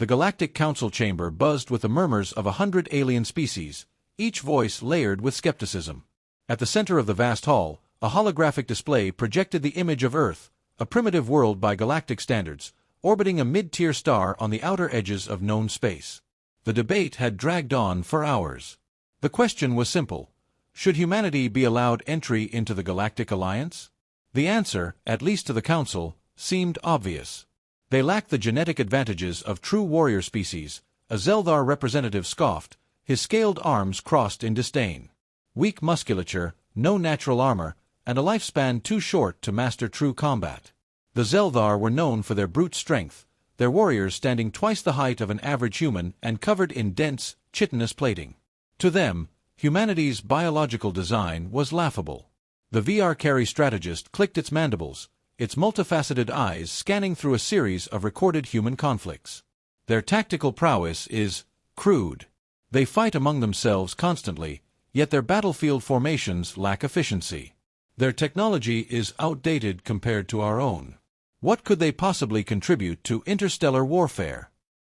The Galactic Council chamber buzzed with the murmurs of 100 alien species, each voice layered with skepticism. At the center of the vast hall, a holographic display projected the image of Earth, a primitive world by galactic standards, orbiting a mid-tier star on the outer edges of known space. The debate had dragged on for hours. The question was simple: should humanity be allowed entry into the Galactic Alliance? The answer, at least to the Council, seemed obvious. They lacked the genetic advantages of true warrior species, a Zeldar representative scoffed, his scaled arms crossed in disdain. Weak musculature, no natural armor, and a lifespan too short to master true combat. The Zeldar were known for their brute strength, their warriors standing twice the height of an average human and covered in dense, chitinous plating. To them, humanity's biological design was laughable. The VR carry strategist clicked its mandibles, its multifaceted eyes scanning through a series of recorded human conflicts. Their tactical prowess is crude. They fight among themselves constantly, yet their battlefield formations lack efficiency. Their technology is outdated compared to our own. What could they possibly contribute to interstellar warfare?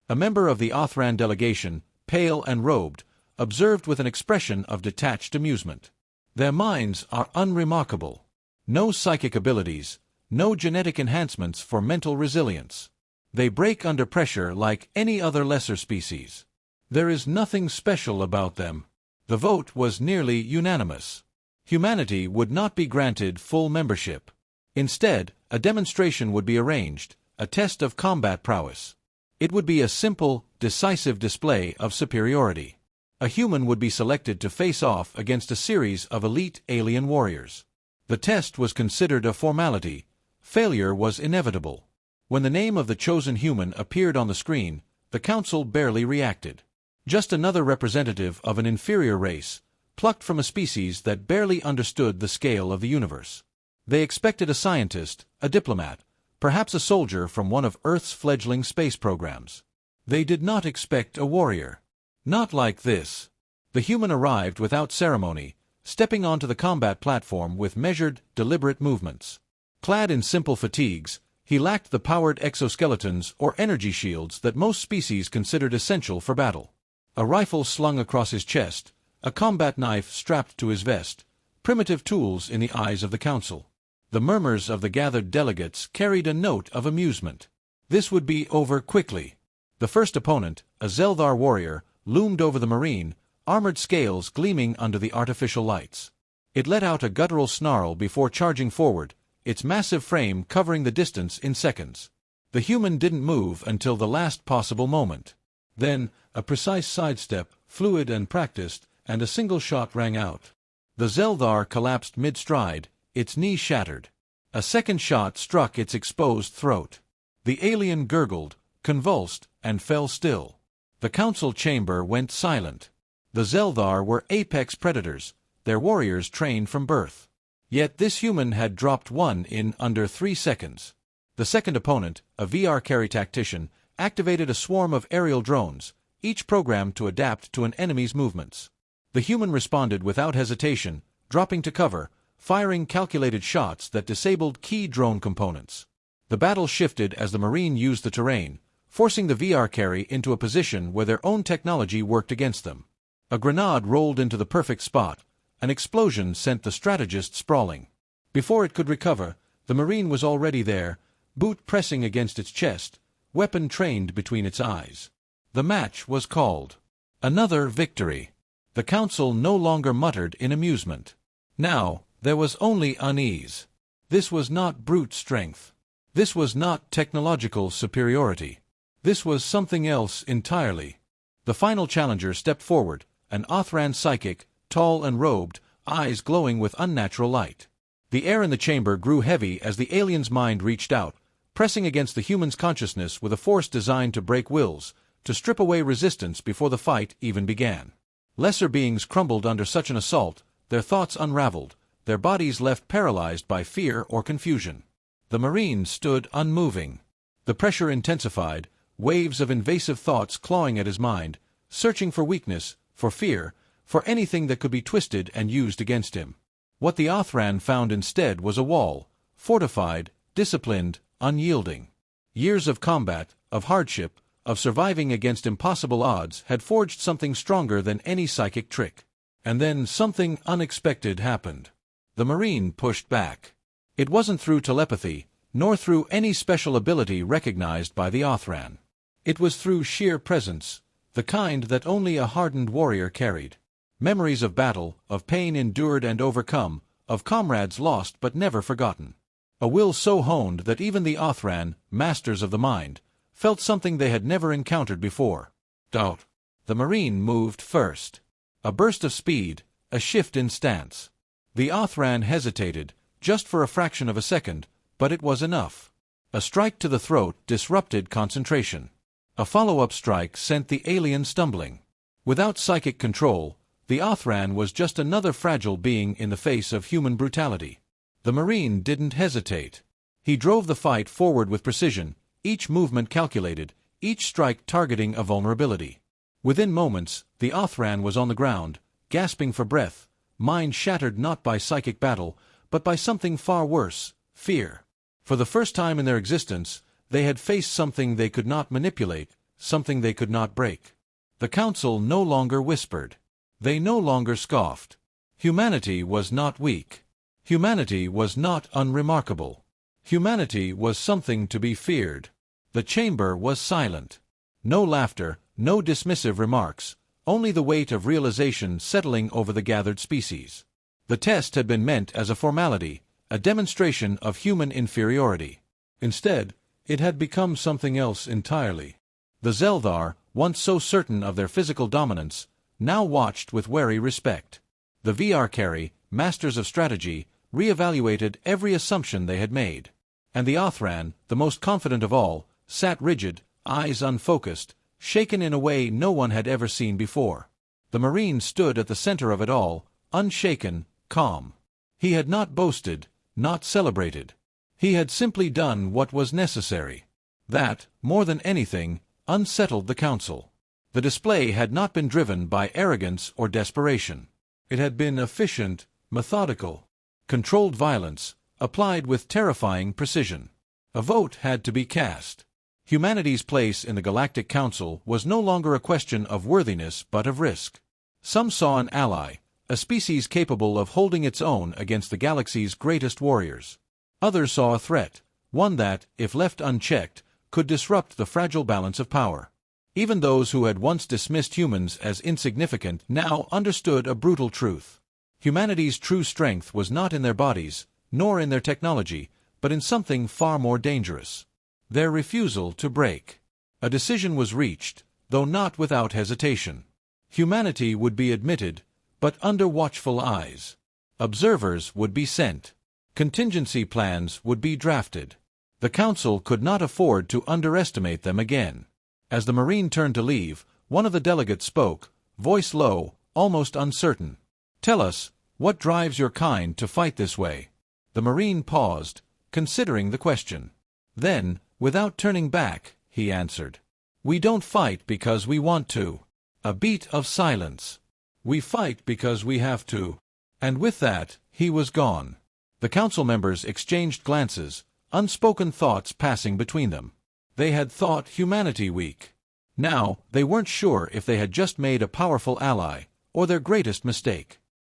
A member of the Othran delegation, pale and robed, observed with an expression of detached amusement. Their minds are unremarkable. No psychic abilities, no genetic enhancements for mental resilience. They break under pressure like any other lesser species. There is nothing special about them. The vote was nearly unanimous. Humanity would not be granted full membership. Instead, a demonstration would be arranged, a test of combat prowess. It would be a simple, decisive display of superiority. A human would be selected to face off against a series of elite alien warriors. The test was considered a formality. Failure was inevitable. When the name of the chosen human appeared on the screen, the Council barely reacted. Just another representative of an inferior race, plucked from a species that barely understood the scale of the universe. They expected a scientist, a diplomat, perhaps a soldier from one of Earth's fledgling space programs. They did not expect a warrior. Not like this. The human arrived without ceremony, stepping onto the combat platform with measured, deliberate movements. Clad in simple fatigues, he lacked the powered exoskeletons or energy shields that most species considered essential for battle. A rifle slung across his chest, a combat knife strapped to his vest, primitive tools in the eyes of the Council. The murmurs of the gathered delegates carried a note of amusement. This would be over quickly. The first opponent, a Zeldar warrior, loomed over the marine, armored scales gleaming under the artificial lights. It let out a guttural snarl before charging forward, its massive frame covering the distance in seconds. The human didn't move until the last possible moment. Then, a precise sidestep, fluid and practiced, and a single shot rang out. The Zeldar collapsed mid-stride, its knee shattered. A second shot struck its exposed throat. The alien gurgled, convulsed, and fell still. The Council chamber went silent. The Zeldar were apex predators, their warriors trained from birth. Yet this human had dropped one in under 3 seconds. The second opponent, a VR carry tactician, activated a swarm of aerial drones, each programmed to adapt to an enemy's movements. The human responded without hesitation, dropping to cover, firing calculated shots that disabled key drone components. The battle shifted as the Marine used the terrain, forcing the VR carry into a position where their own technology worked against them. A grenade rolled into the perfect spot. An explosion sent the strategist sprawling. Before it could recover, the Marine was already there, boot pressing against its chest, weapon trained between its eyes. The match was called. Another victory. The Council no longer muttered in amusement. Now, there was only unease. This was not brute strength. This was not technological superiority. This was something else entirely. The final challenger stepped forward, an Othran psychic, tall and robed, eyes glowing with unnatural light. The air in the chamber grew heavy as the alien's mind reached out, pressing against the human's consciousness with a force designed to break wills, to strip away resistance before the fight even began. Lesser beings crumbled under such an assault, their thoughts unraveled, their bodies left paralyzed by fear or confusion. The Marine stood unmoving. The pressure intensified, waves of invasive thoughts clawing at his mind, searching for weakness, for fear, for anything that could be twisted and used against him. What the Othran found instead was a wall, fortified, disciplined, unyielding. Years of combat, of hardship, of surviving against impossible odds, had forged something stronger than any psychic trick. And then something unexpected happened. The Marine pushed back. It wasn't through telepathy, nor through any special ability recognized by the Othran. It was through sheer presence, the kind that only a hardened warrior carried. Memories of battle, of pain endured and overcome, of comrades lost but never forgotten. A will so honed that even the Othran, masters of the mind, felt something they had never encountered before. Doubt. The Marine moved first. A burst of speed, a shift in stance. The Othran hesitated, just for a fraction of a second, but it was enough. A strike to the throat disrupted concentration. A follow-up strike sent the alien stumbling. Without psychic control, the Othran was just another fragile being in the face of human brutality. The Marine didn't hesitate. He drove the fight forward with precision, each movement calculated, each strike targeting a vulnerability. Within moments, the Othran was on the ground, gasping for breath, mind shattered not by psychic battle, but by something far worse, fear. For the first time in their existence, they had faced something they could not manipulate, something they could not break. The Council no longer whispered. They no longer scoffed. Humanity was not weak. Humanity was not unremarkable. Humanity was something to be feared. The chamber was silent. No laughter, no dismissive remarks, only the weight of realization settling over the gathered species. The test had been meant as a formality, a demonstration of human inferiority. Instead, it had become something else entirely. The Zeldar, once so certain of their physical dominance, now watched with wary respect. The Vrkari, masters of strategy, re-evaluated every assumption they had made. And the Othran, the most confident of all, sat rigid, eyes unfocused, shaken in a way no one had ever seen before. The Marine stood at the center of it all, unshaken, calm. He had not boasted, not celebrated. He had simply done what was necessary. That, more than anything, unsettled the Council. The display had not been driven by arrogance or desperation. It had been efficient, methodical, controlled violence, applied with terrifying precision. A vote had to be cast. Humanity's place in the Galactic Council was no longer a question of worthiness but of risk. Some saw an ally, a species capable of holding its own against the galaxy's greatest warriors. Others saw a threat, one that, if left unchecked, could disrupt the fragile balance of power. Even those who had once dismissed humans as insignificant now understood a brutal truth. Humanity's true strength was not in their bodies, nor in their technology, but in something far more dangerous. Their refusal to break. A decision was reached, though not without hesitation. Humanity would be admitted, but under watchful eyes. Observers would be sent. Contingency plans would be drafted. The Council could not afford to underestimate them again. As the Marine turned to leave, one of the delegates spoke, voice low, almost uncertain. "Tell us, what drives your kind to fight this way?" The Marine paused, considering the question. Then, without turning back, he answered, "We don't fight because we want to." A beat of silence. "We fight because we have to." And with that, he was gone. The Council members exchanged glances, unspoken thoughts passing between them. They had thought humanity weak. Now, they weren't sure if they had just made a powerful ally, or their greatest mistake.